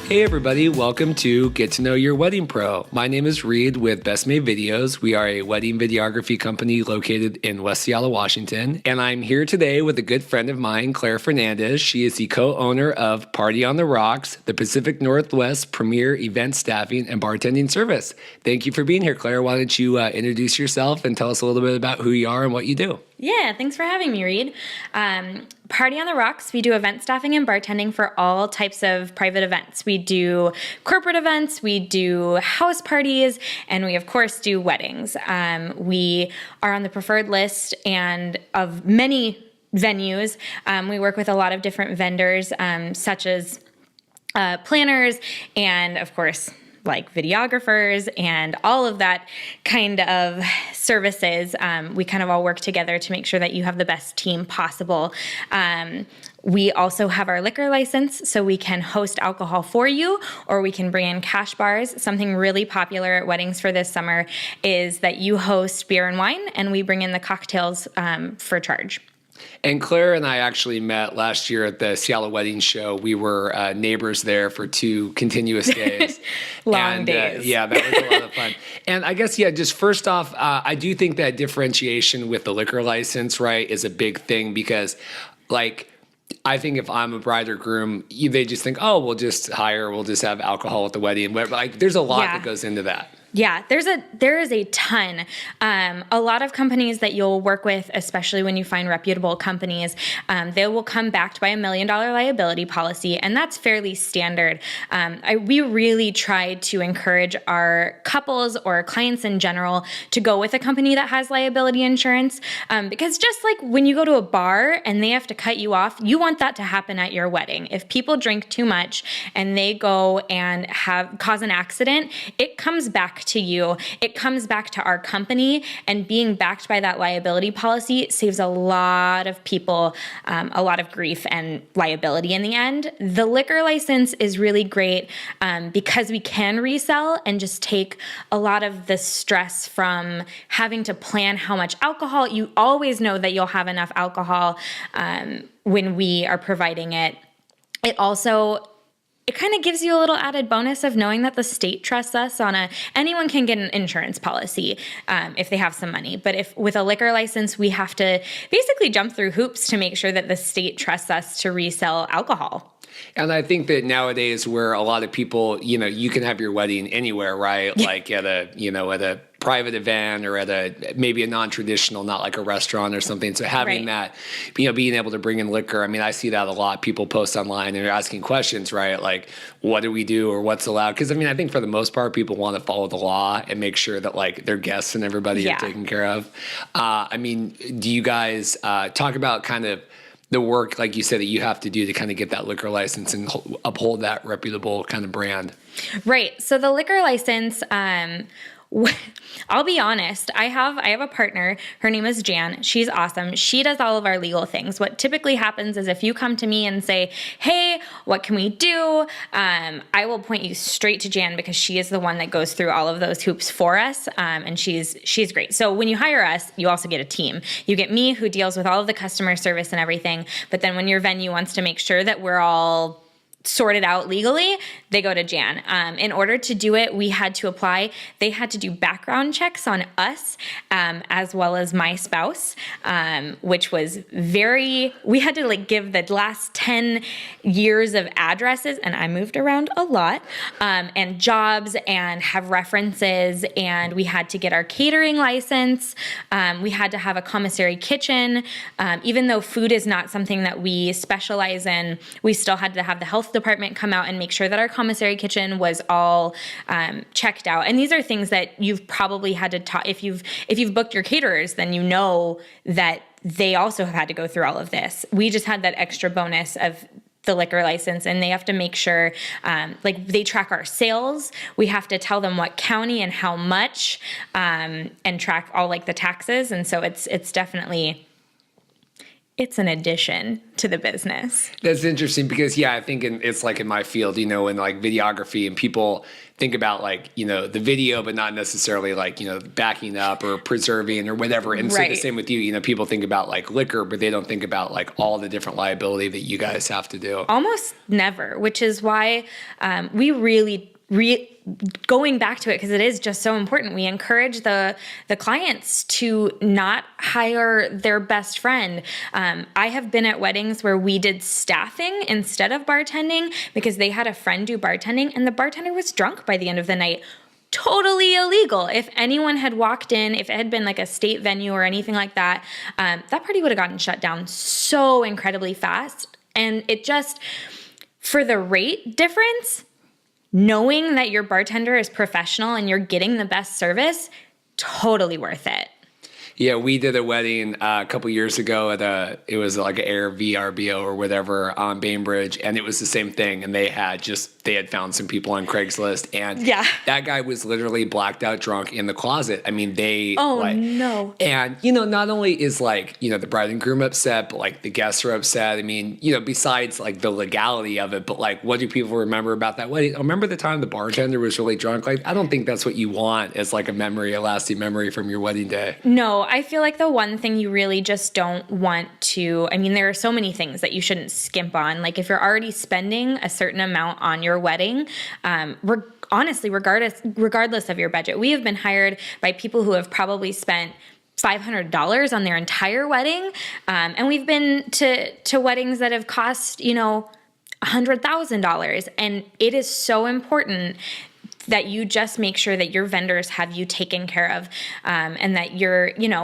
Hey everybody, welcome to Get to Know Your Wedding Pro. My name is Reed with Best Made Videos. We are a wedding videography company located in West Seattle, Washington. And I'm here today with a good friend of mine, Claire Fernandez. She is the co-owner of Party on the Rocks, the Pacific Northwest premier event staffing and bartending service. Thank you for being here, Claire. Why don't you introduce yourself and tell us a little bit about who you are and what you do? Yeah, thanks for having me, Reed. Party on the Rocks, we do event staffing and bartending for all types of private events. We do corporate events, we do house parties, and we, of course, do weddings. We are on the preferred list and of many venues. We work with a lot of different vendors, such as planners and, of course, like videographers and all of that kind of services. We kind of all work together to make sure that you have the best team possible. We also have our liquor license, so we can host alcohol for you, or we can bring in cash bars. Something really popular at weddings for this summer is that you host beer and wine, and we bring in the cocktails for charge. And Claire and I actually met last year at the Seattle Wedding Show. We were neighbors there for 2 continuous days. Long days. Yeah, that was a lot of fun. And I guess, just first off, I do think that differentiation with the liquor license, right, is a big thing because, I think if I'm a bride or groom, they just think, oh, we'll just have alcohol at the wedding. But there's a lot that goes into that. Yeah, there is a ton. A lot of companies that you'll work with, especially when you find reputable companies, they will come backed by $1 million liability policy, and that's fairly standard. We really try to encourage our couples or clients in general to go with a company that has liability insurance, because just like when you go to a bar and they have to cut you off, you want that to happen at your wedding. If people drink too much and they go and cause an accident, it comes back to you. It comes back to our company, and being backed by that liability policy saves a lot of people a lot of grief and liability in the end. The liquor license is really great because we can resell and just take a lot of the stress from having to plan how much alcohol. You always know that you'll have enough alcohol when we are providing it. It kind of gives you a little added bonus of knowing that the state trusts us anyone can get an insurance policy if they have some money. But with a liquor license, we have to basically jump through hoops to make sure that the state trusts us to resell alcohol. And I think that nowadays where a lot of people, you can have your wedding anywhere, right? Like at a private event or at maybe a non-traditional, not like a restaurant or something. So having that, being able to bring in liquor, I see that a lot. People post online and they're asking questions, right? Like, what do we do or what's allowed? Because I think for the most part, people want to follow the law and make sure that their guests and everybody are taken care of. Do you guys talk about kind of the work, like you said, that you have to do to kind of get that liquor license and uphold that reputable kind of brand? Right. So the liquor license, I'll be honest, I have a partner. Her name is Jan. She's awesome. She does all of our legal things. What typically happens is if you come to me and say, hey, what can we do? I will point you straight to Jan because she is the one that goes through all of those hoops for us. And she's great. So when you hire us, you also get a team. You get me, who deals with all of the customer service and everything. But then when your venue wants to make sure that we're all sorted out legally, they go to Jan. In order to do it, we had to apply. They had to do background checks on us, as well as my spouse, which was we had to give the last 10 years of addresses, and I moved around a lot, and jobs, and have references, and we had to get our catering license. We had to have a commissary kitchen. Even though food is not something that we specialize in, we still had to have the health department come out and make sure that our commissary kitchen was all checked out. And these are things that you've probably had to talk. If you've booked your caterers, then you know that they also have had to go through all of this. We just had that extra bonus of the liquor license, and they have to make sure, they track our sales. We have to tell them what county and how much, and track all the taxes. And so it's definitely It's an addition to the business. That's interesting because, I think it's like in my field, in like videography, and people think about like, the video, but not necessarily like, backing up or preserving or whatever. And so the same with you, people think about like liquor, but they don't think about like all the different liability that you guys have to do. Almost never, which is why we really going back to it, because it is just so important. We encourage the clients to not hire their best friend. I have been at weddings where we did staffing instead of bartending because they had a friend do bartending and the bartender was drunk by the end of the night. Totally illegal. If anyone had walked in, if it had been like a state venue or anything like that, that party would have gotten shut down so incredibly fast. And it just, for the rate difference, knowing that your bartender is professional and you're getting the best service, totally worth it. Yeah, we did a wedding a couple years ago it was like an Air VRBO or whatever on Bainbridge, and it was the same thing. And they had found some people on Craigslist, and that guy was literally blacked out drunk in the closet. I mean, no. And not only is like the bride and groom upset, but like the guests are upset. I mean, besides like the legality of it, but like what do people remember about that wedding? Remember the time the bartender was really drunk? Like, I don't think that's what you want as like a lasting memory from your wedding day. No, I feel like the one thing you really just don't want to, I mean, there are so many things that you shouldn't skimp on. Like if you're already spending a certain amount on your wedding, honestly, regardless of your budget, we have been hired by people who have probably spent $500 on their entire wedding. And we've been to weddings that have cost, $100,000. And it is so important that you just make sure that your vendors have you taken care of, and that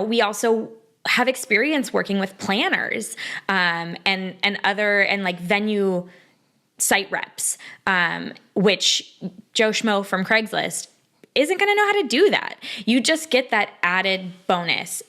we also have experience working with planners, and like venue site reps, which Joe Schmo from Craigslist isn't going to know how to do that. You just get that added bonus.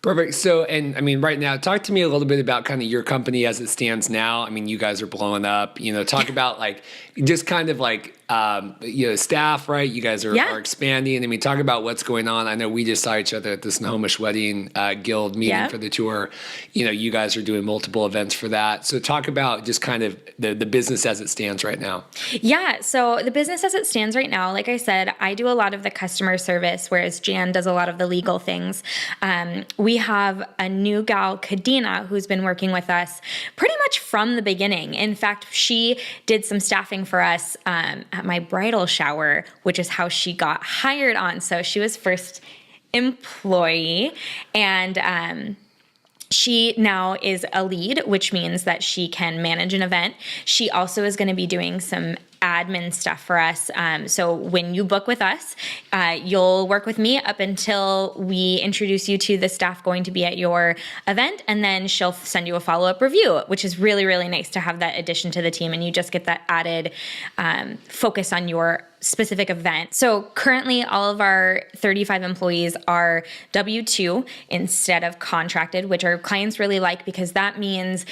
Perfect. So, and I mean, right now, talk to me a little bit about kind of your company as it stands now. I mean, you guys are blowing up, talk about like, just kind of like, staff, right? You guys are expanding. I mean, talk about what's going on. I know we just saw each other at the Snohomish Wedding Guild meeting for the tour. You guys are doing multiple events for that. So talk about just kind of the business as it stands right now. Yeah. So the business as it stands right now, like I said, I do a lot of the customer service, whereas Jan does a lot of the legal things. We have a new gal, Kadena, who's been working with us pretty much from the beginning. In fact, she did some staffing for us at my bridal shower, which is how she got hired on. So she was first employee, and she now is a lead, which means that she can manage an event. She also is going to be doing some admin stuff for us. So when you book with us, you'll work with me up until we introduce you to the staff going to be at your event, and then she'll send you a follow-up review, which is really, really nice to have that addition to the team, and you just get that added focus on your specific event. So currently all of our 35 employees are W-2 instead of contracted, which our clients really like, because that means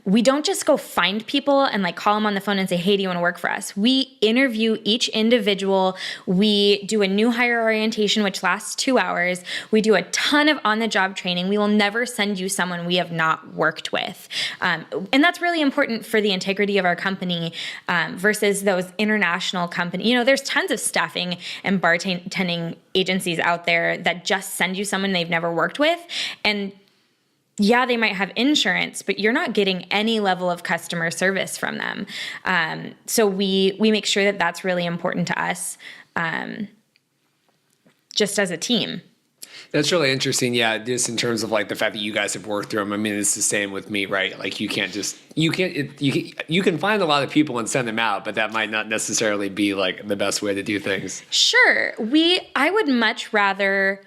we don't just go find people and like call them on the phone and say, hey, do you want to work for us? We interview each individual. We do a new hire orientation, which lasts 2 hours. We do a ton of on-the-job training. We will never send you someone we have not worked with. And that's really important for the integrity of our company, versus those international companies. There's tons of staffing and bartending agencies out there that just send you someone they've never worked with. And yeah, they might have insurance, but you're not getting any level of customer service from them. So we make sure that that's really important to us, just as a team. That's really interesting. Yeah, just in terms of like the fact that you guys have worked through them. I mean, it's the same with me, right? Like you can find a lot of people and send them out, but that might not necessarily be like the best way to do things. Sure. I would much rather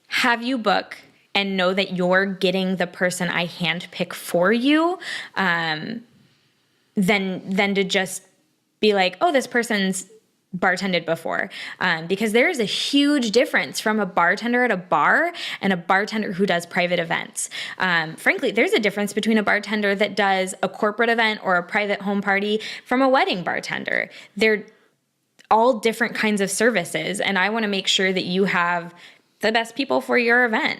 have you book and know that you're getting the person I handpick for you, than to just be like, oh, this person's bartended before, because there is a huge difference from a bartender at a bar and a bartender who does private events. Frankly, there's a difference between a bartender that does a corporate event or a private home party from a wedding bartender. They're all different kinds of services, and I want to make sure that you have the best people for your event.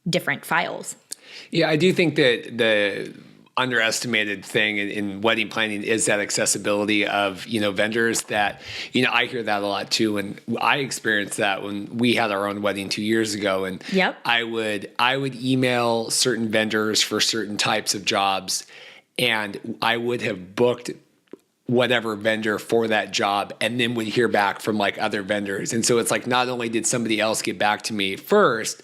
different files. Yeah, I do think that the underestimated thing in wedding planning is that accessibility of, vendors that, I hear that a lot too. And I experienced that when we had our own wedding 2 years ago. And Yep. I would email certain vendors for certain types of jobs, and I would have booked whatever vendor for that job and then would hear back from like other vendors. And so it's like, not only did somebody else get back to me first,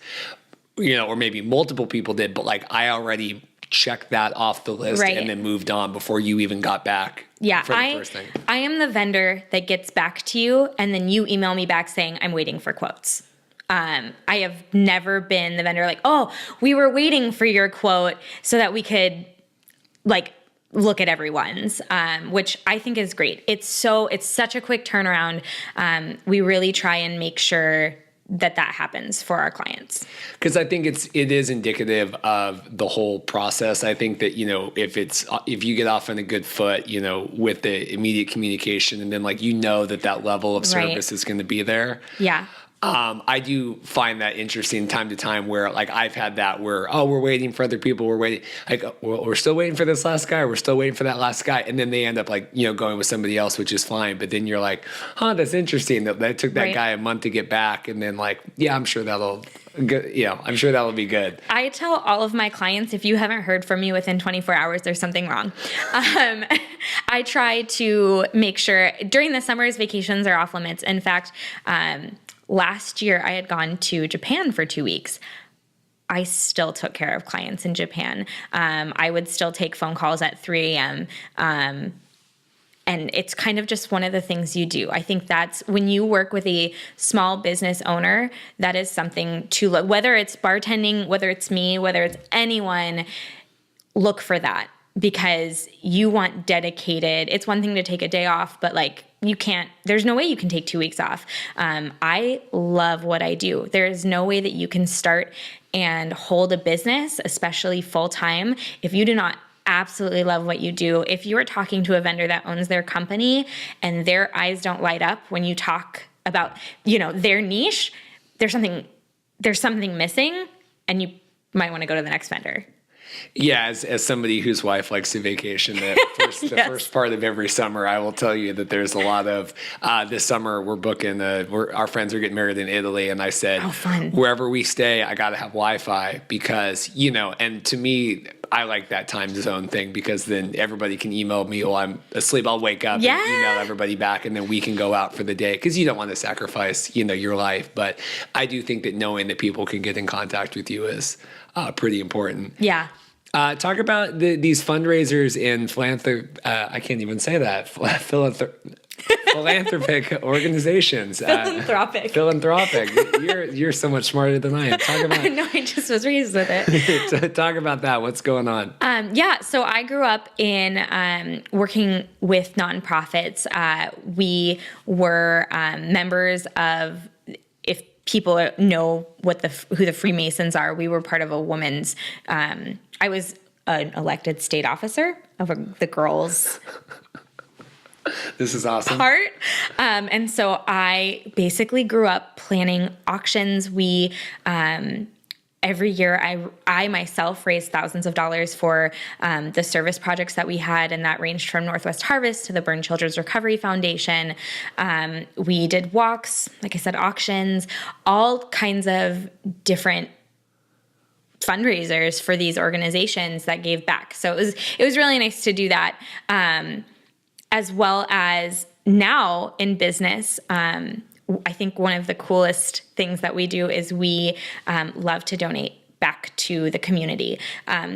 or maybe multiple people did, but like I already checked that off the list and then moved on before you even got back. Yeah, for the first thing. I am the vendor that gets back to you and then you email me back saying I'm waiting for quotes. I have never been the vendor like, oh, we were waiting for your quote so that we could like look at everyone's, which I think is great. It's such a quick turnaround. We really try and make sure that happens for our clients. Because I think it is indicative of the whole process. I think that, if you get off on a good foot, with the immediate communication and then like, that level of service is going to be there. Yeah. I do find that interesting time to time where like I've had that where, we're waiting for other people. We're waiting. Like, well, we're still waiting for this last guy. We're still waiting for that last guy. And then they end up like, going with somebody else, which is fine. But then you're like, that's interesting. That took that guy a month to get back. And then like, I'm sure that'll be good. I tell all of my clients, if you haven't heard from me within 24 hours, there's something wrong. I try to make sure during the summers, vacations are off limits. In fact, last year, I had gone to Japan for 2 weeks. I still took care of clients in Japan. I would still take phone calls at 3 a.m. And it's kind of just one of the things you do. I think that's when you work with a small business owner, that is something to look, whether it's bartending, whether it's me, whether it's anyone, look for that because you want dedicated. It's one thing to take a day off, but like, there's no way you can take 2 weeks off. I love what I do. There is no way that you can start and hold a business, especially full time, if you do not absolutely love what you do. If you are talking to a vendor that owns their company and their eyes don't light up when you talk about, their niche, there's something missing and you might want to go to the next vendor. Yeah, as somebody whose wife likes to vacation, the first part of every summer, I will tell you that there's a lot of, this summer we're booking, our friends are getting married in Italy, and I said, wherever we stay, I got to have Wi-Fi because, and to me, I like that time zone thing because then everybody can email me while I'm asleep. I'll wake up and email everybody back, and then we can go out for the day because you don't want to sacrifice, your life. But I do think that knowing that people can get in contact with you is pretty important. Yeah. Talk about these fundraisers and I can't even say that. Philanthropic organizations. Philanthropic. You're so much smarter than I am. Talk about. No, I just was raised with it. Talk about that. What's going on? So I grew up in working with nonprofits. We were members of. If people know who the Freemasons are, we were part of a women's. I was an elected state officer of the girls. This is awesome. Part. And so I basically grew up planning auctions. We, every year I myself raised thousands of dollars for the service projects that we had, and that ranged from Northwest Harvest to the Burn Children's Recovery Foundation. We did walks, like I said, auctions, all kinds of different fundraisers for these organizations that gave back. So it was really nice to do that. As well as now in business, I think one of the coolest things that we do is we love to donate back to the community.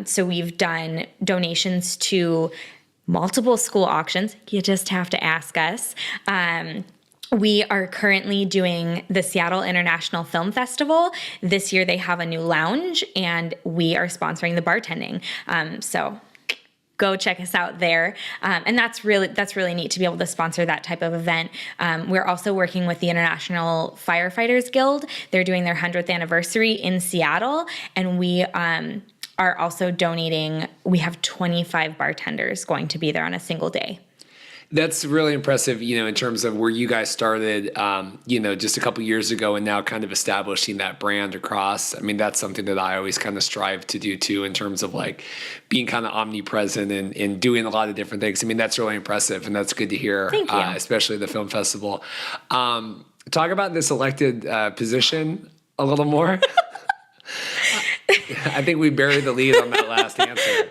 So we've done donations to multiple school auctions. You just have to ask us. We are currently doing the Seattle International Film Festival. This year they have a new lounge, and we are sponsoring the bartending. So go check us out there. And that's really neat to be able to sponsor that type of event. We're also working with the International Firefighters Guild. They're doing their 100th anniversary in Seattle, and we are also donating. We have 25 bartenders going to be there on a single day. That's really impressive, in terms of where you guys started, just a couple years ago and now kind of establishing that brand across. I mean, that's something that I always kind of strive to do too, in terms of like being kind of omnipresent and doing a lot of different things. I mean, that's really impressive and that's good to hear, Thank you. Especially the film festival. Talk about this elected position a little more. I think we buried the lead on that last answer.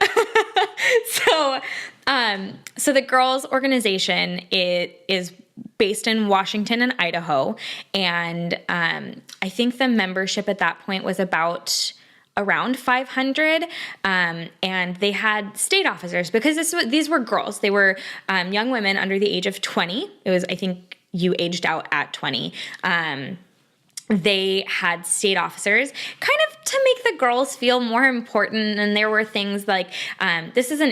So the girls' organization is based in Washington and Idaho, and I think the membership at that point was around 500, and they had state officers because these were girls. They were young women under the age of 20. It was, I think, you aged out at 20. They had state officers kind of to make the girls feel more important. And there were things like, this is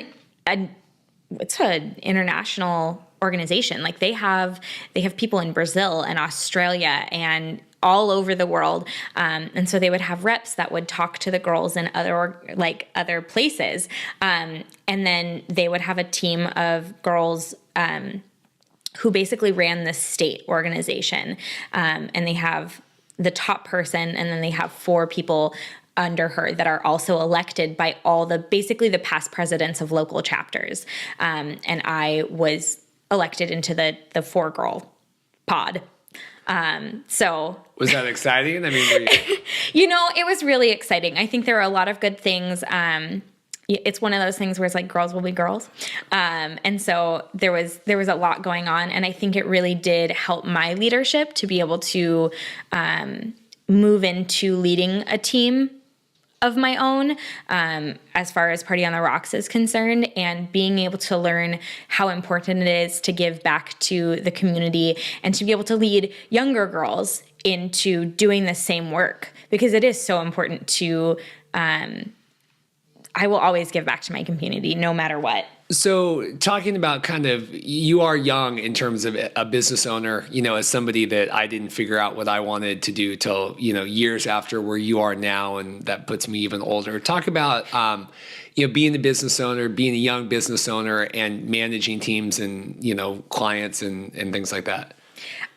it's an international organization. Like they have people in Brazil and Australia and all over the world. And so they would have reps that would talk to the girls in other places. And then they would have a team of girls, who basically ran the state organization. And they have the top person, and then they have 4 people under her that are also elected by basically the past presidents of local chapters. And I was elected into the 4-girl pod. So was that exciting? I mean, it was really exciting. I think there are a lot of good things. It's one of those things where it's like girls will be girls. And so there was a lot going on. And I think it really did help my leadership to be able to move into leading a team of my own, as far as Party on the Rocks is concerned, and being able to learn how important it is to give back to the community and to be able to lead younger girls into doing the same work, because it is so important to, I will always give back to my community no matter what. So talking about kind of, you are young in terms of a business owner, as somebody that I didn't figure out what I wanted to do till, years after where you are now. And that puts me even older. Talk about, being a business owner, being a young business owner and managing teams and, clients and things like that.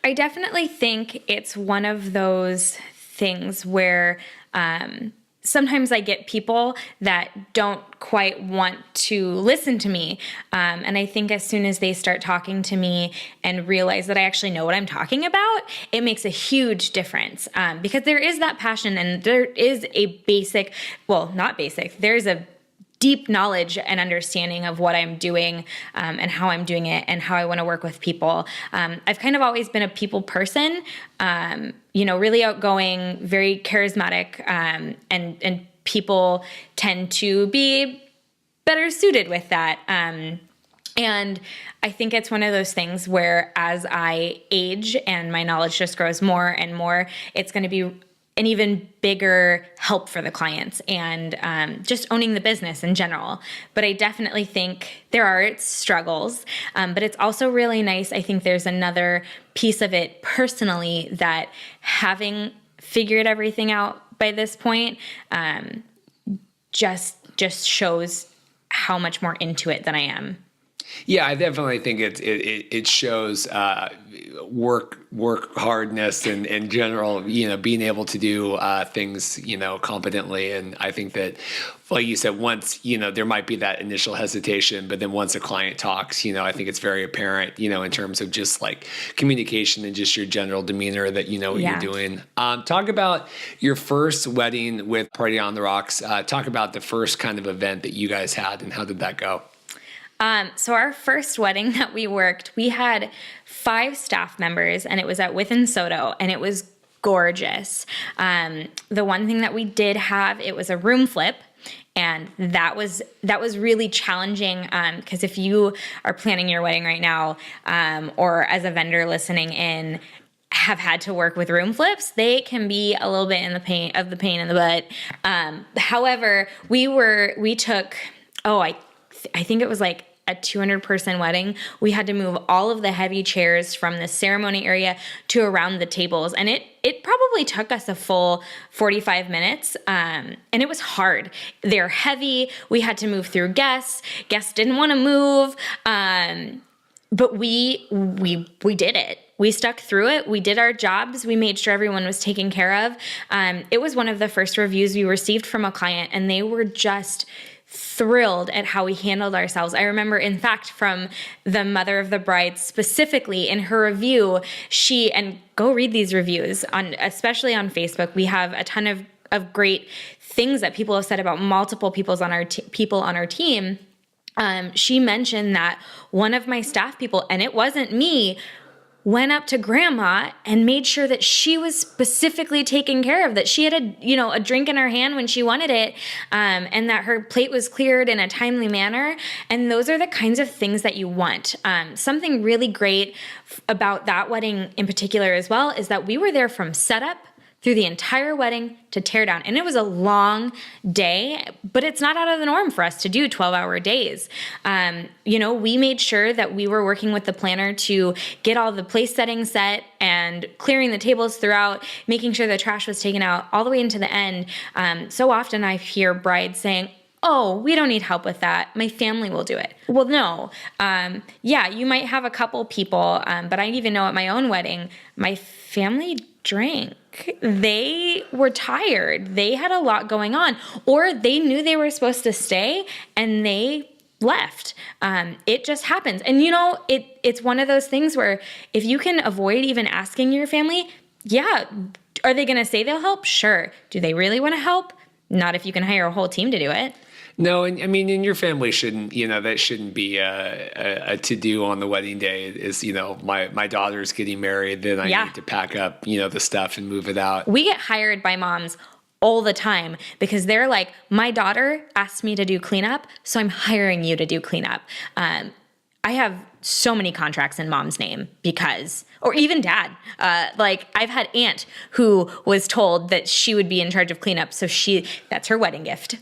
I definitely think it's one of those things where, sometimes I get people that don't quite want to listen to me. And I think as soon as they start talking to me and realize that I actually know what I'm talking about, it makes a huge difference. Because there is that passion and there is a there's a deep knowledge and understanding of what I'm doing, and how I'm doing it and how I want to work with people. I've kind of always been a people person, really outgoing, very charismatic, and people tend to be better suited with that. And I think it's one of those things where as I age and my knowledge just grows more and more, it's going to be an even bigger help for the clients and just owning the business in general. But I definitely think there are its struggles, but it's also really nice. I think there's another piece of it personally that having figured everything out by this point just shows how much more into it than I am. Yeah, I definitely think it shows work hardness and in general, being able to do things, competently. And I think that, like you said, once, there might be that initial hesitation, but then once a client talks, I think it's very apparent, in terms of just like communication and just your general demeanor that what you're doing. Talk about your first wedding with Party on the Rocks. Talk about the first kind of event that you guys had and how did that go? So our first wedding that we worked, we had 5 staff members and it was at Within Soto and it was gorgeous. The one thing that we did have, it was a room flip. And that was really challenging, because if you are planning your wedding right now, or as a vendor listening in, have had to work with room flips, they can be a little bit in the pain in the butt. However, we took, I think it was like a 200-person wedding. We had to move all of the heavy chairs from the ceremony area to around the tables. And it probably took us a full 45 minutes. And it was hard. They're heavy. We had to move through guests. Guests didn't want to move. but we did it. We stuck through it. We did our jobs. We made sure everyone was taken care of. It was one of the first reviews we received from a client, and they were just thrilled at how we handled ourselves. I remember, in fact, from the mother of the bride specifically, in her review, and go read these reviews, especially on Facebook. We have a ton of great things that people have said about multiple people on our team. She mentioned that one of my staff people, and it wasn't me, went up to grandma and made sure that she was specifically taken care of, that she had a drink in her hand when she wanted it, and that her plate was cleared in a timely manner. And those are the kinds of things that you want. Something really great about that wedding in particular as well is that we were there from setup through the entire wedding to tear down. And it was a long day, but it's not out of the norm for us to do 12-hour days. We made sure that we were working with the planner to get all the place settings set and clearing the tables throughout, making sure the trash was taken out all the way into the end. So often I hear brides saying, "Oh, we don't need help with that. My family will do it." Well, no. You might have a couple people, but I even know at my own wedding, my family drank. They were tired. They had a lot going on, or they knew they were supposed to stay and they left. It just happens. And it's one of those things where if you can avoid even asking your family, are they going to say they'll help? Sure. Do they really want to help? Not if you can hire a whole team to do it. No, and I mean, and your family shouldn't, that shouldn't be a to-do on the wedding day is, my daughter's getting married, then I need to pack up, the stuff and move it out. We get hired by moms all the time because they're like, my daughter asked me to do cleanup, so I'm hiring you to do cleanup. I have so many contracts in mom's name or even dad. I've had aunt who was told that she would be in charge of cleanup, so that's her wedding gift.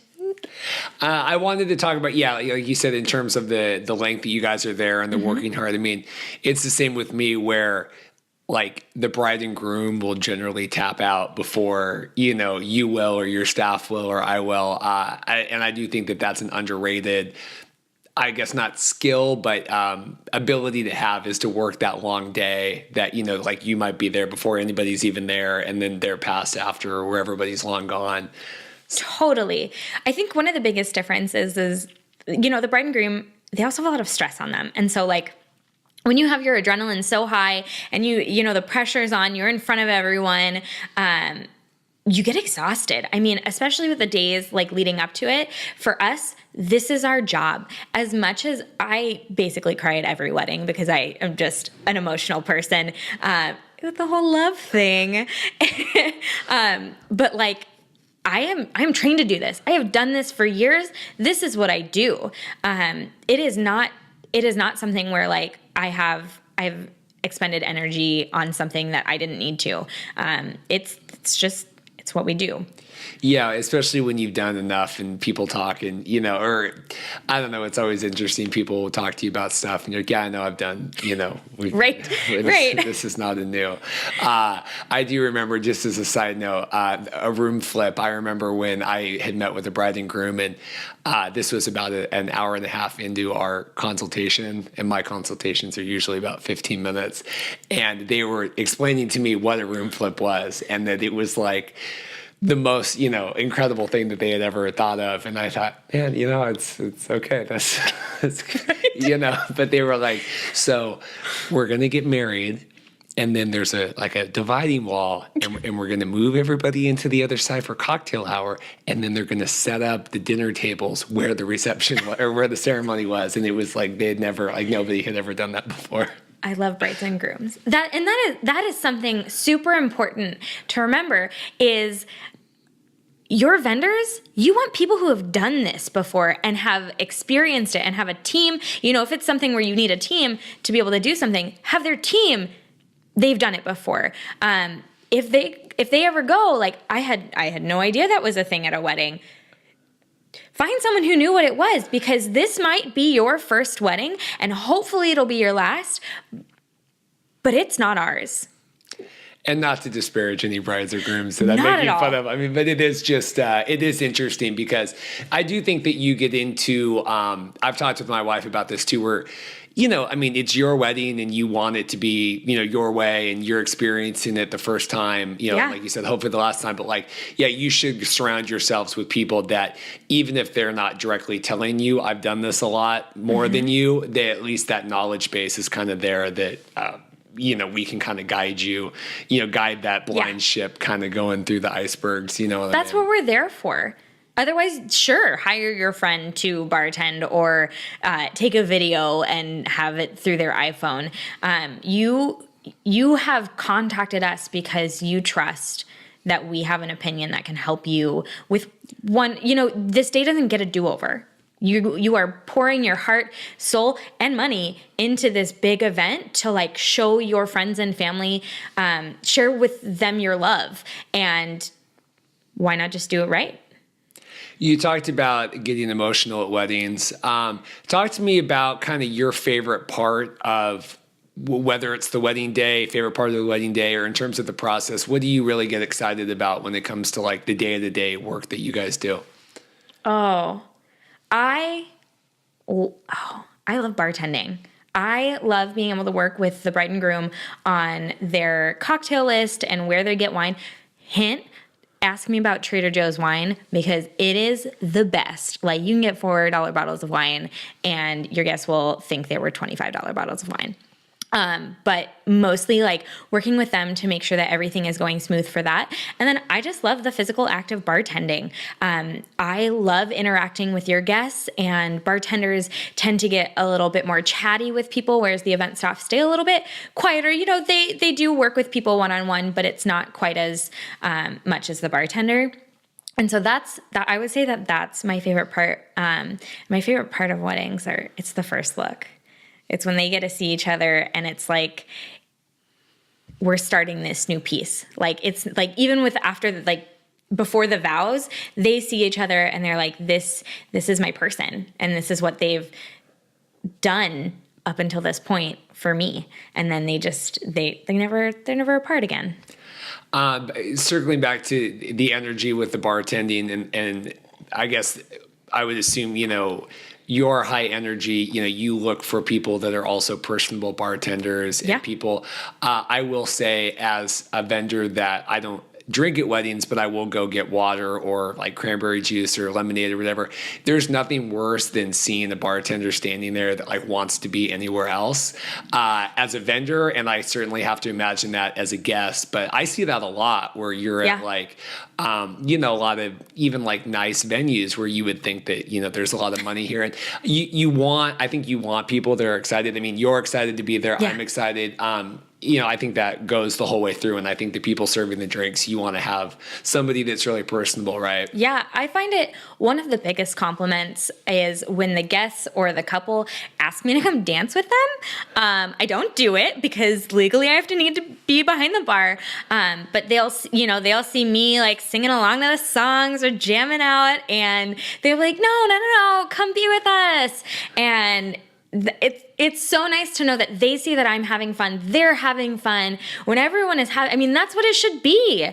I wanted to talk about, like you said, in terms of the length that you guys are there and the working hard. I mean, it's the same with me where like the bride and groom will generally tap out before, you will, or your staff will, or I will. And I do think that that's an underrated, I guess not skill, but ability to have, is to work that long day that, like you might be there before anybody's even there, and then they're past after where everybody's long gone. Totally. I think one of the biggest differences is, the bride and groom, they also have a lot of stress on them. And so when you have your adrenaline so high and the pressure's on, you're in front of everyone, you get exhausted. I mean, especially with the days leading up to it. For us, this is our job. As much as I basically cry at every wedding because I am just an emotional person, with the whole love thing. But I'm trained to do this. I have done this for years. This is what I do. It is not something where I've expended energy on something that I didn't need to. It's what we do. Yeah, especially when you've done enough and people talk and, or I don't know, it's always interesting. People will talk to you about stuff and you're like, I know I've done, Right. This is not a new. I do remember, just as a side note, a room flip. I remember when I had met with the bride and groom, and this was about an hour and a half into our consultation, and my consultations are usually about 15 minutes. And they were explaining to me what a room flip was, and that it was like the most, incredible thing that they had ever thought of. And I thought, man, it's okay. That's but they were like, so we're going to get married. And then there's a dividing wall, and we're going to move everybody into the other side for cocktail hour. And then they're going to set up the dinner tables where the reception or where the ceremony was. And it was like, nobody had ever done that before. I love brides and grooms. That is something super important to remember is your vendors, you want people who have done this before and have experienced it and have a team. If it's something where you need a team to be able to do something, have their team, they've done it before. If they ever go, I had no idea that was a thing at a wedding. Find someone who knew what it was, because this might be your first wedding and hopefully it'll be your last, but it's not ours. And not to disparage any brides or grooms that I'm Not making at all. fun of. I mean, but it is just, it is interesting because I do think that you get into, I've talked with my wife about this too, where, I mean, it's your wedding and you want it to be, your way and you're experiencing it the first time, like you said, hopefully the last time, but like, yeah, you should surround yourselves with people that even if they're not directly telling you, I've done this a lot more than you, they at least that knowledge base is kind of there that, we can kind of guide you, guide that blind ship kind of going through the icebergs, That's what we're there for. Otherwise, sure, hire your friend to bartend or take a video and have it through their iPhone. You have contacted us because you trust that we have an opinion that can help you with one. This day doesn't get a do-over. You are pouring your heart, soul, and money into this big event to like show your friends and family, share with them your love, and why not just do it right? You talked about getting emotional at weddings. Talk to me about kind of your favorite part of whether it's the wedding day, favorite part of the wedding day, or in terms of the process. What do you really get excited about when it comes to like the day-to-day work that you guys do? I love bartending. I love being able to work with the bride and groom on their cocktail list and where they get wine. Hint, ask me about Trader Joe's wine because it is the best. Like you can get $4 bottles of wine and your guests will think they were $25 bottles of wine. But mostly like working with them to make sure that everything is going smooth for that. And then I just love the physical act of bartending. I love interacting with your guests, and bartenders tend to get a little bit more chatty with people, whereas the event staff stay a little bit quieter. They do work with people one-on-one, but it's not quite as much as the bartender. And so that's that. I would say that that's my favorite part. My favorite part of weddings it's the first look. It's when they get to see each other and it's like, we're starting this new piece. Like, it's like, even with before the vows, they see each other and they're like, this is my person. And this is what they've done up until this point for me. And then they're never apart again. Circling back to the energy with the bartending and I guess I would assume, your high energy, you look for people that are also personable bartenders and people. I will say as a vendor that I don't drink at weddings, but I will go get water or like cranberry juice or lemonade or whatever. There's nothing worse than seeing a bartender standing there that like wants to be anywhere else as a vendor. And I certainly have to imagine that as a guest, but I see that a lot where you're at like, a lot of even like nice venues where you would think that, there's a lot of money here. And I think you want people that are excited. I mean, you're excited to be there. I'm excited. I think that goes the whole way through. And I think the people serving the drinks, you want to have somebody that's really personable, right? Yeah, I find it one of the biggest compliments is when the guests or the couple ask me to come dance with them. I don't do it because legally I need to be behind the bar. But they'll see me like singing along to the songs or jamming out, and they're like, no, come be with us. And it's so nice to know that they see that I'm having fun. They're having fun. When everyone is having, that's what it should be.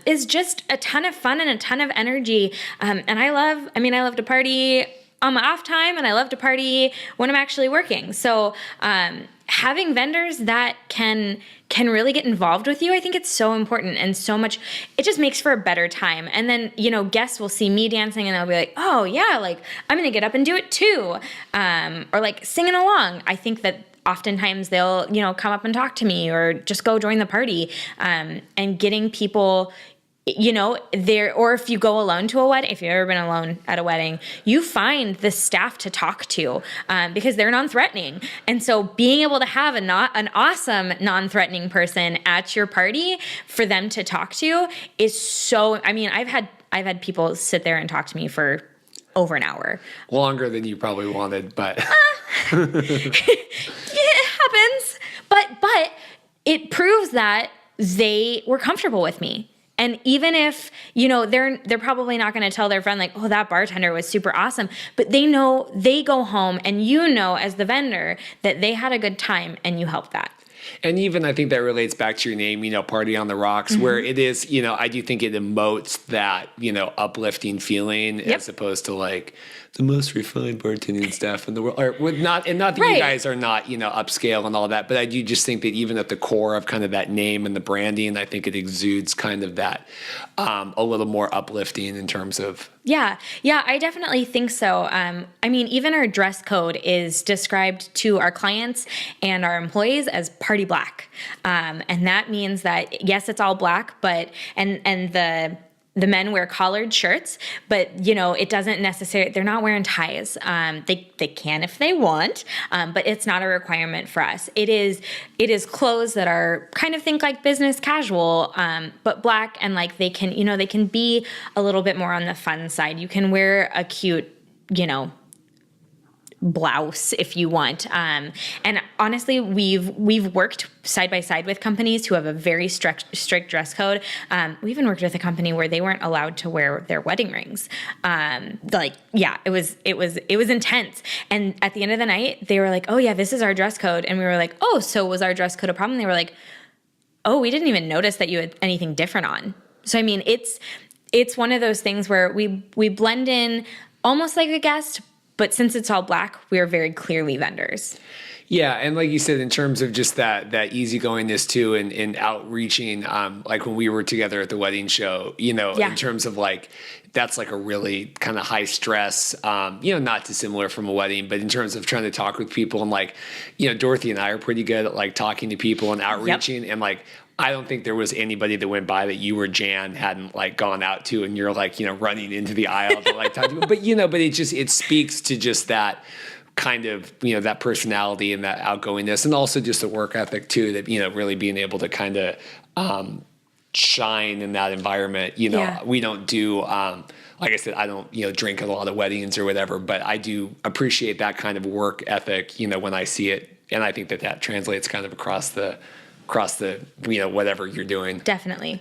Is just a ton of fun and a ton of energy. And I love to party on my off time, and I love to party when I'm actually working. So having vendors that can really get involved with you, I think it's so important and so much. It just makes for a better time. And then, guests will see me dancing and they'll be like, oh yeah, like I'm going to get up and do it too. Or like singing along. I think that oftentimes they'll, come up and talk to me or just go join the party. And getting people, there, or if you go alone to a wedding, if you've ever been alone at a wedding, you find the staff to talk to because they're non-threatening. And so being able to have an awesome non-threatening person at your party for them to talk to is so, I've had people sit there and talk to me for over an hour. Longer than you probably wanted, but it happens. But it proves that they were comfortable with me. And even if, they're probably not going to tell their friend like, oh, that bartender was super awesome, but they know they go home and as the vendor that they had a good time and you helped that. And even I think that relates back to your name, Party on the Rocks, where it is, I do think it emotes that, uplifting feeling as opposed to like the most refined bartending staff in the world. Or not that you guys are not, upscale and all that, but I do just think that even at the core of kind of that name and the branding, I think it exudes kind of that a little more uplifting in terms of. Yeah, I definitely think so. Even our dress code is described to our clients and our employees as party black. And that means that, yes, it's all black, but, and the men wear collared shirts, but it doesn't necessarily, they're not wearing ties. They can if they want, but it's not a requirement for us. It is clothes that are kind of think like business casual, but black, and like they can be a little bit more on the fun side. You can wear a cute, blouse if you want. And honestly, we've worked side by side with companies who have a very strict dress code. We even worked with a company where they weren't allowed to wear their wedding rings. It was intense. And at the end of the night, they were like, "Oh yeah, this is our dress code." And we were like, "Oh, so was our dress code a problem?" They were like, "Oh, we didn't even notice that you had anything different on." So it's one of those things where we blend in almost like a guest, but since it's all black, we are very clearly vendors. Yeah, and like you said, in terms of just that easygoingness too, and outreaching, like when we were together at the wedding show, in terms of like, that's like a really kind of high stress, not dissimilar from a wedding, but in terms of trying to talk with people and like, Dorothy and I are pretty good at like talking to people and outreaching, and like, I don't think there was anybody that went by that you or Jan hadn't like gone out to, and you're like, running into the aisle to like talk to people. But it speaks to just that kind of, that personality and that outgoingness, and also just the work ethic too, that, really being able to kind of shine in that environment. We don't do, like I said, I don't, drink at a lot of weddings or whatever, but I do appreciate that kind of work ethic, when I see it. And I think that translates kind of across the whatever you're doing. Definitely.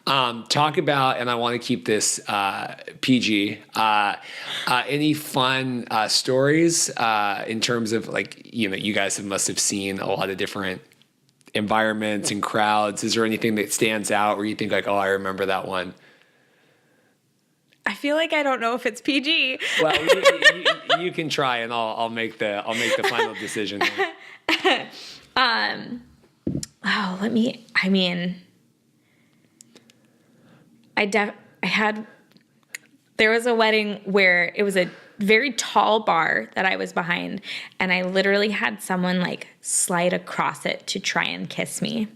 Talk about, and I want to keep this PG, any fun stories in terms of like, you guys must have seen a lot of different environments and crowds. Is there anything that stands out where you think like, oh, I remember that one? I feel like I don't know if it's PG. Well, you can try, and I'll make the final decision. There was a wedding where it was a very tall bar that I was behind, and I literally had someone like slide across it to try and kiss me.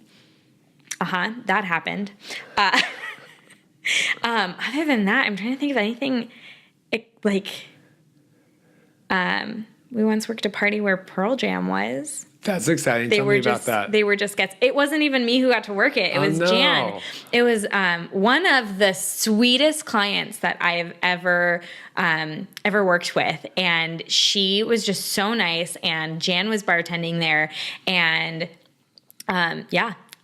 That happened. Other than that, I'm trying to think of anything we once worked a party where Pearl Jam was. That's exciting. Tell me about that. They were just guests. It wasn't even me who got to work it. It was Jan. It was one of the sweetest clients that I have ever worked with, and she was just so nice. And Jan was bartending there, and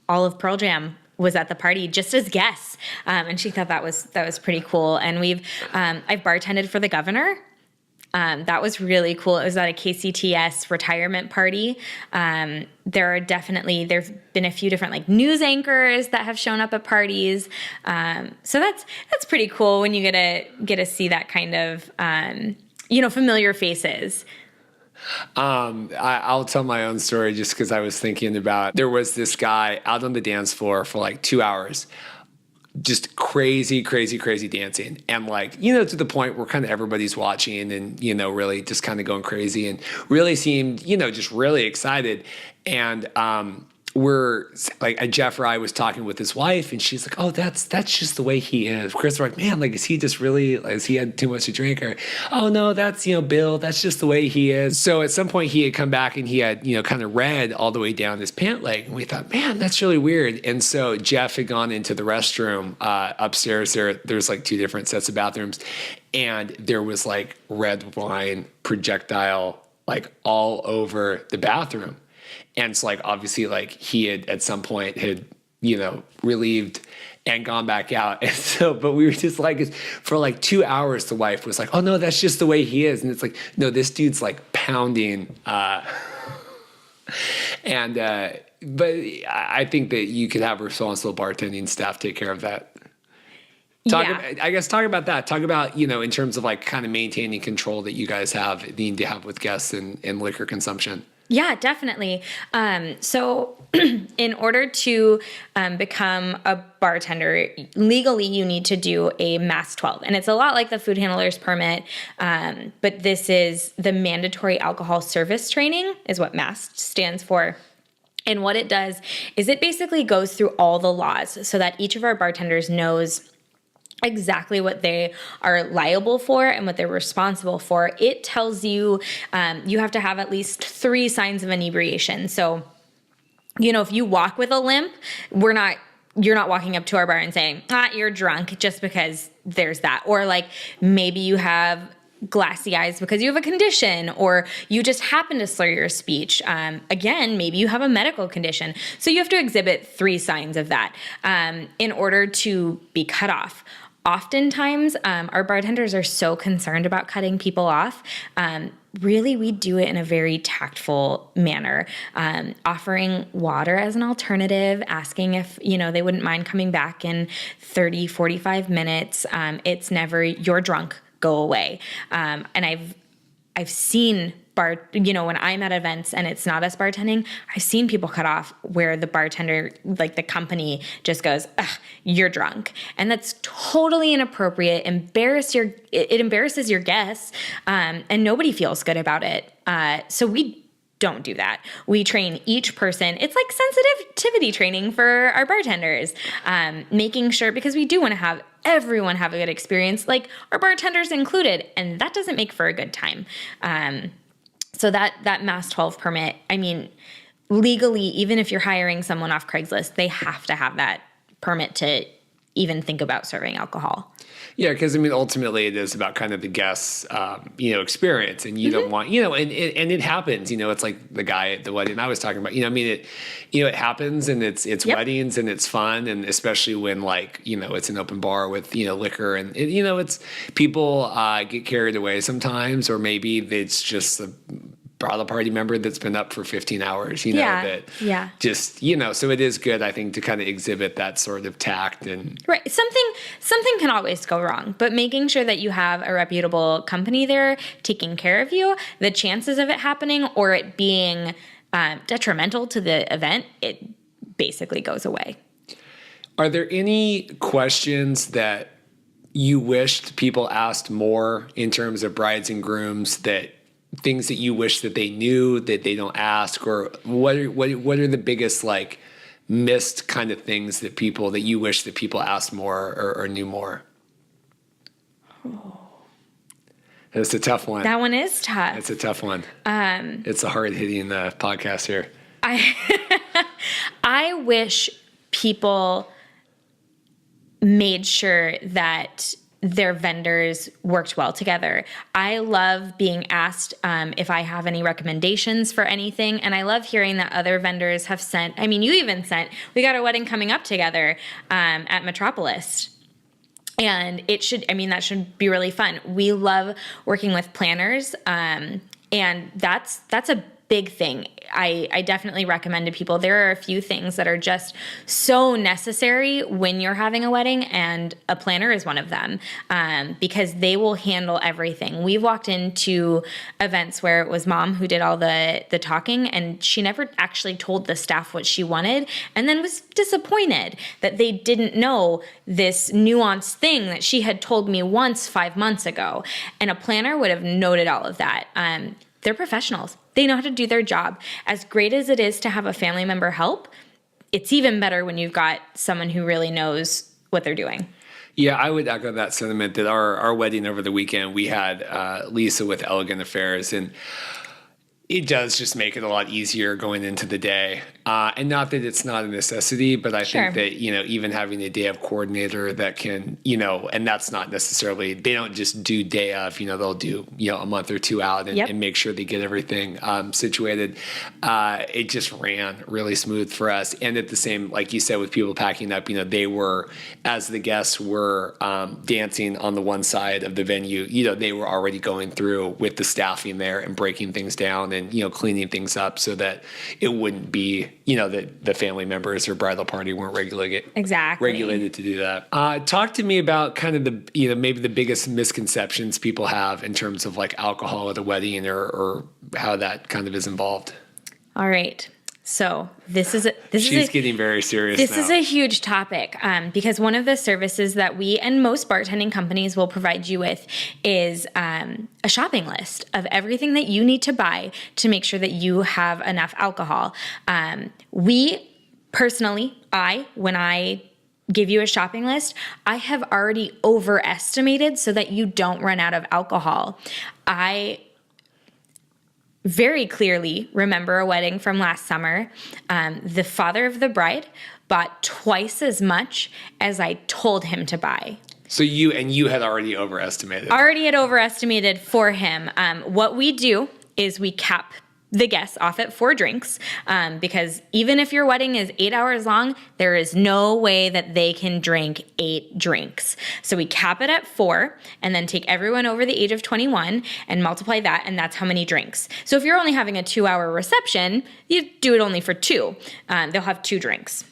all of Pearl Jam was at the party just as guests, and she thought that was pretty cool. And I've bartended for the governor. That was really cool. It was at a KCTS retirement party. There've been a few different like news anchors that have shown up at parties. So that's pretty cool when you get to see that kind of, familiar faces. I'll tell my own story just because I was thinking about, there was this guy out on the dance floor for like 2 hours, just crazy dancing. And like, to the point where kind of everybody's watching and, really just kind of going crazy, and really seemed, just really excited. And, we're like, Jeff or I was talking with his wife, and she's like, "Oh, that's just the way he is." Chris, we're like, "Man, like, is he just really, has he had too much to drink?" Or, "Oh no, that's, Bill, that's just the way he is." So at some point he had come back and he had, kind of red all the way down his pant leg. And we thought, man, that's really weird. And so Jeff had gone into the restroom upstairs. There's like 2 different sets of bathrooms, and there was like red wine projectile like all over the bathroom. And it's like, obviously, like he had at some point had, relieved and gone back out. And so, but we were just like, for like 2 hours, the wife was like, "Oh no, that's just the way he is." And it's like, no, this dude's like pounding. And I think that you could have responsible bartending staff take care of that. Talk about that. Talk about, in terms of like kind of maintaining control that you guys need to have with guests and liquor consumption. Yeah, definitely. So in order to become a bartender, legally you need to do a Mass 12. And it's a lot like the food handler's permit, but this is the mandatory alcohol service training is what Mass stands for. And what it does is it basically goes through all the laws so that each of our bartenders knows exactly what they are liable for and what they're responsible for. It tells you you have to have at least 3 signs of inebriation. So, if you walk with a limp, you're not walking up to our bar and saying, you're drunk just because there's that. Or like maybe you have glassy eyes because you have a condition or you just happen to slur your speech. Again, maybe you have a medical condition. So you have to exhibit 3 signs of that in order to be cut off. Oftentimes, our bartenders are so concerned about cutting people off. Really, we do it in a very tactful manner, offering water as an alternative, asking if, they wouldn't mind coming back in 30, 45 minutes. It's never, you're drunk, go away. And I've seen when I'm at events and it's not us bartending, I've seen people cut off where the bartender, like the company just goes, you're drunk. And that's totally inappropriate. It embarrasses your guests, and nobody feels good about it. So we don't do that. We train each person. It's like sensitivity training for our bartenders, making sure, because we do want to have everyone have a good experience, like our bartenders included, and that doesn't make for a good time. So that Mass 12 permit, legally, even if you're hiring someone off Craigslist, they have to have that permit to even think about serving alcohol. Yeah, because ultimately it is about kind of the guest's, experience, and you don't want, and it happens. It's like the guy at the wedding I was talking about. It happens, and it's weddings, and it's fun, and especially when it's an open bar with liquor, and it's people get carried away sometimes, or maybe it's just the bridal party member that's been up for 15 hours, so it is good, I think, to kind of exhibit that sort of tact and right. Something can always go wrong, but making sure that you have a reputable company there taking care of you, the chances of it happening or it being detrimental to the event, it basically goes away. Are there any questions that you wished people asked more in terms of brides and grooms, that things that you wish that they knew that they don't ask, or what are the biggest missed kind of things that you wish that people asked more or knew more? It's a tough one. That one is tough. It's a tough one. It's a hard hitting podcast here. I wish people made sure that their vendors worked well together. I love being asked if I have any recommendations for anything, and I love hearing that other vendors have sent. You even sent. We got a wedding coming up together at Metropolis, and that should be really fun. We love working with planners, and that's a big thing. I definitely recommend to people. There are a few things that are just so necessary when you're having a wedding, and a planner is one of them, because they will handle everything. We've walked into events where it was mom who did all the talking, and she never actually told the staff what she wanted, and then was disappointed that they didn't know this nuanced thing that she had told me once 5 months ago. And a planner would have noted all of that. They're professionals. They know how to do their job. As great as it is to have a family member help, it's even better when you've got someone who really knows what they're doing. Yeah, I would echo that sentiment that our wedding over the weekend, we had Lisa with Elegant Affairs, and it does just make it a lot easier going into the day. And not that it's not a necessity, but I think that, even having a day of coordinator that can, and that's not necessarily, they don't just do day of, they'll do, a month or 2 out and make sure they get everything situated. It just ran really smooth for us. And at the same, like you said, with people packing up, they were, as the guests were dancing on the one side of the venue, they were already going through with the staffing there and breaking things down and, cleaning things up so that it wouldn't be, that the family members or bridal party weren't regulated to do that. Talk to me about kind of the, maybe the biggest misconceptions people have in terms of like alcohol at a wedding or how that kind of is involved. All right. So She's getting very serious now. This is a huge topic because one of the services that we and most bartending companies will provide you with is a shopping list of everything that you need to buy to make sure that you have enough alcohol. We personally, when I give you a shopping list, I have already overestimated so that you don't run out of alcohol. I very clearly remember a wedding from last summer. The father of the bride bought twice as much as I told him to buy. So you had already overestimated. Already had overestimated for him. What we do is we cap the guests off at 4 drinks because even if your wedding is 8 hours long, there is no way that they can drink 8 drinks. So we cap it at 4 and then take everyone over the age of 21 and multiply that, and that's how many drinks. So if you're only having a 2-hour reception, you do it only for 2. They'll have 2 drinks.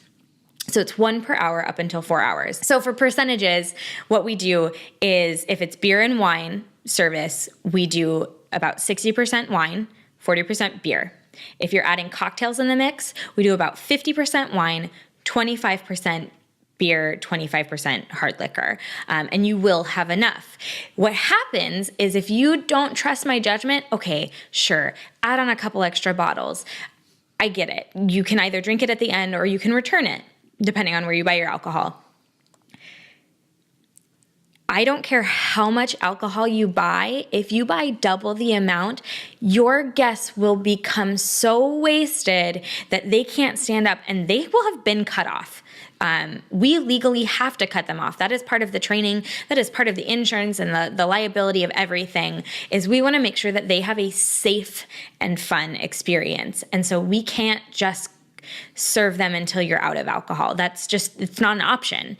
So it's 1 per hour up until 4 hours. So for percentages, what we do is if it's beer and wine service, we do about 60% wine, 40% beer. If you're adding cocktails in the mix, we do about 50% wine, 25% beer, 25% hard liquor, and you will have enough. What happens is if you don't trust my judgment, okay, sure, add on a couple extra bottles. I get it. You can either drink it at the end or you can return it, depending on where you buy your alcohol. I don't care how much alcohol you buy. If you buy double the amount, your guests will become so wasted that they can't stand up and they will have been cut off. We legally have to cut them off. That is part of the training. That is part of the insurance and the liability of everything is we want to make sure that they have a safe and fun experience. And so we can't just serve them until you're out of alcohol. It's not an option.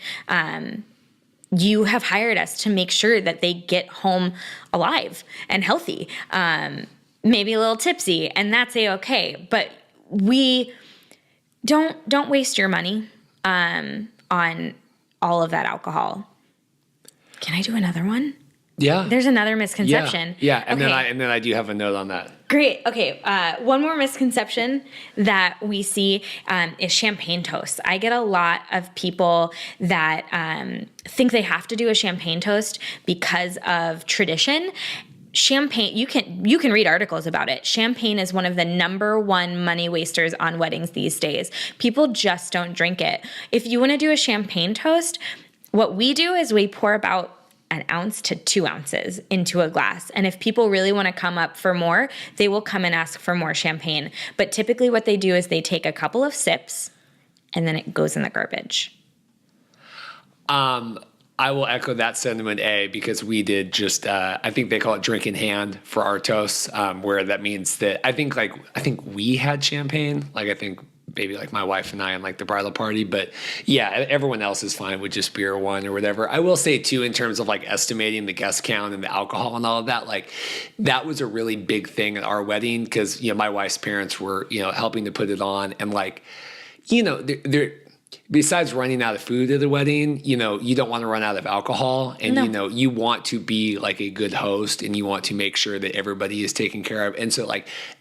You have hired us to make sure that they get home alive and healthy, maybe a little tipsy, and that's a-okay. But we don't waste your money on all of that alcohol. Can I do another one? Yeah. There's another misconception. Yeah. And then I do have a note on that. Great. Okay. One more misconception that we see is champagne toast. I get a lot of people that think they have to do a champagne toast because of tradition. Champagne, you can read articles about it. Champagne is one of the number 1 money wasters on weddings these days. People just don't drink it. If you want to do a champagne toast, what we do is we pour about 1 ounce to 2 ounces into a glass. And if people really want to come up for more, they will come and ask for more champagne. But typically what they do is they take a couple of sips and then it goes in the garbage. I will echo that sentiment, because we did just, I think they call it drink in hand for our toasts, where that means that I think we had champagne, I think maybe my wife and I and the bridal party, but yeah, everyone else is fine with just beer or wine or whatever. I will say too, in terms of estimating the guest count and the alcohol and all of that, that was a really big thing at our wedding because, my wife's parents were, helping to put it on and they're besides running out of food at the wedding, you don't want to run out of alcohol and, No. You want to be a good host and you want to make sure that everybody is taken care of. And so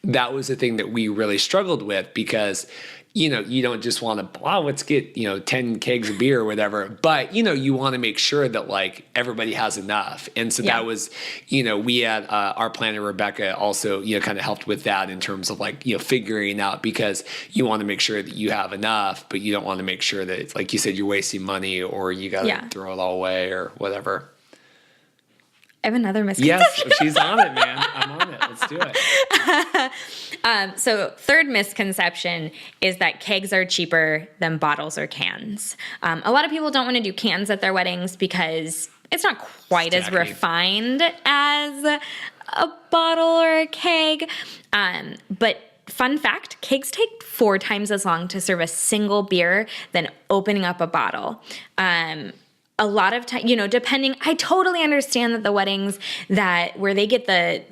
that was the thing that we really struggled with because, you don't just want to, let's get, 10 kegs of beer or whatever, but, you want to make sure that everybody has enough. And so that was, we had our planner, Rebecca, also, kind of helped with that in terms of figuring out because you want to make sure that you have enough, but you don't want to make sure that it's like you said, you're wasting money or you got to throw it all away or whatever. I have another misconception. Yes, she's on it, man. I'm on it. Let's do it. So third misconception is that kegs are cheaper than bottles or cans. A lot of people don't want to do cans at their weddings because it's not quite as refined as a bottle or a keg. But fun fact, kegs take 4 times as long to serve a single beer than opening up a bottle. A lot of time, depending, I totally understand that the weddings where they get the,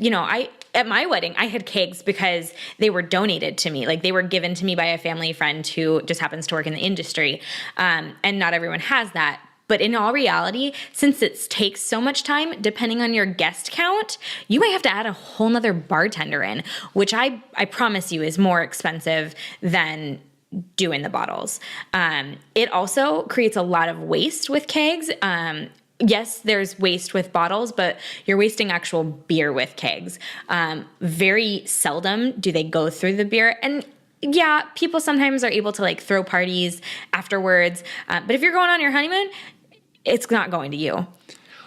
at my wedding, I had kegs because they were donated to me. Like they were given to me by a family friend who just happens to work in the industry. And not everyone has that. But in all reality, since it takes so much time, depending on your guest count, you might have to add a whole nother bartender in, which I promise you is more expensive than doing the bottles. It also creates a lot of waste with kegs. Yes, there's waste with bottles, but you're wasting actual beer with kegs. Very seldom do they go through the beer. And yeah, people sometimes are able to like throw parties afterwards. But if you're going on your honeymoon, it's not going to you.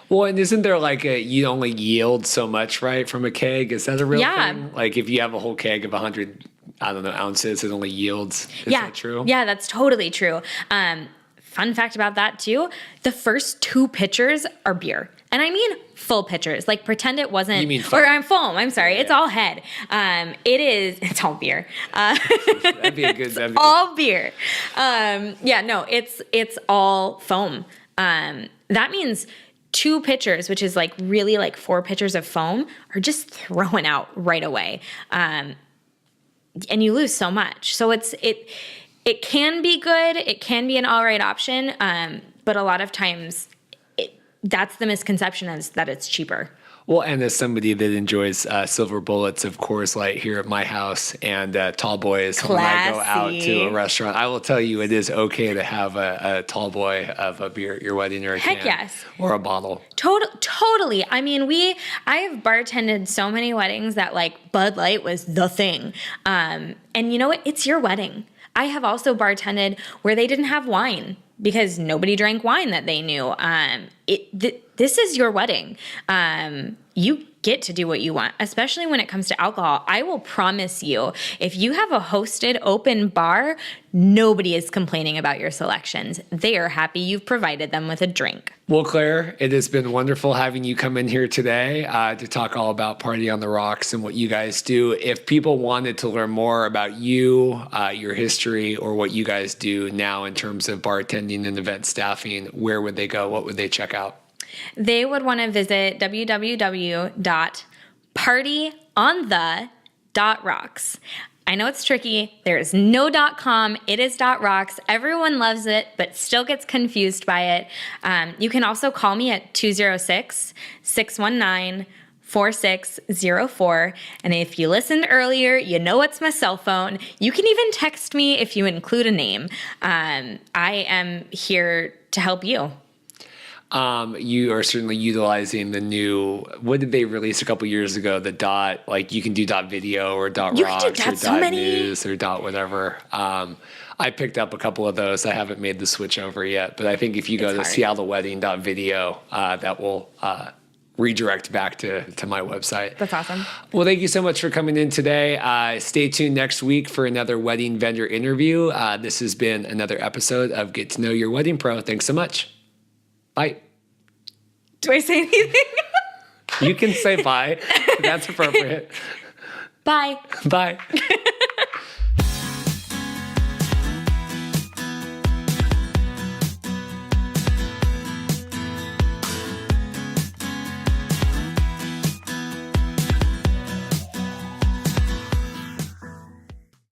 Well, and isn't there like you only yield so much, right, from a keg? Is that a real thing? Like if you have a whole keg of 100, I don't know, ounces, it only yields. Is that true? Yeah, that's totally true. Fun fact about that too, the first 2 pitchers are beer. And I mean full pitchers. Like pretend it wasn't. You mean foam? Or I'm foam. I'm sorry. Yeah. It's all head. It's all beer. That'd be a good. It's all beer. It's all foam. That means 2 pitchers, which is like really like 4 pitchers of foam, are just thrown out right away. And you lose so much. So it can be good. It can be an all right option. But a lot of times that's the misconception, is that it's cheaper. Well, and as somebody that enjoys silver bullets of Coors Light here at my house and tall boys when I go out to a restaurant, I will tell you it is okay to have a tall boy of a beer at your wedding, or a Heck can, yes. or a bottle. Totally. I mean, I have bartended so many weddings that like Bud Light was the thing. And you know what? It's your wedding. I have also bartended where they didn't have wine because nobody drank wine that they knew. This is your wedding. You get to do what you want, especially when it comes to alcohol. I will promise you, if you have a hosted open bar, nobody is complaining about your selections. They are happy you've provided them with a drink. Well, Claire, it has been wonderful having you come in here today to talk all about Party on the Rocks and what you guys do. If people wanted to learn more about you, your history, or what you guys do now in terms of bartending and event staffing, where would they go? What would they check out? They would want to visit www.partyonthe.rocks. I know it's tricky. There is no .com. It is .rocks. Everyone loves it, but still gets confused by it. You can also call me at 206-619-4604. And if you listened earlier, you know it's my cell phone. You can even text me if you include a name. I am here to help you. You are certainly utilizing the new, what did they release a couple years ago? The dot, like you can do dot video or dot rocks or dot news or dot whatever. I picked up a couple of those. I haven't made the switch over yet, but I think if you go to seattlewedding.video, that will redirect back to my website. That's awesome. Well, thank you so much for coming in today. Stay tuned next week for another wedding vendor interview. This has been another episode of Get to Know Your Wedding Pro. Thanks so much. Bye. Do I say anything? You can say bye. That's appropriate. Bye. Bye.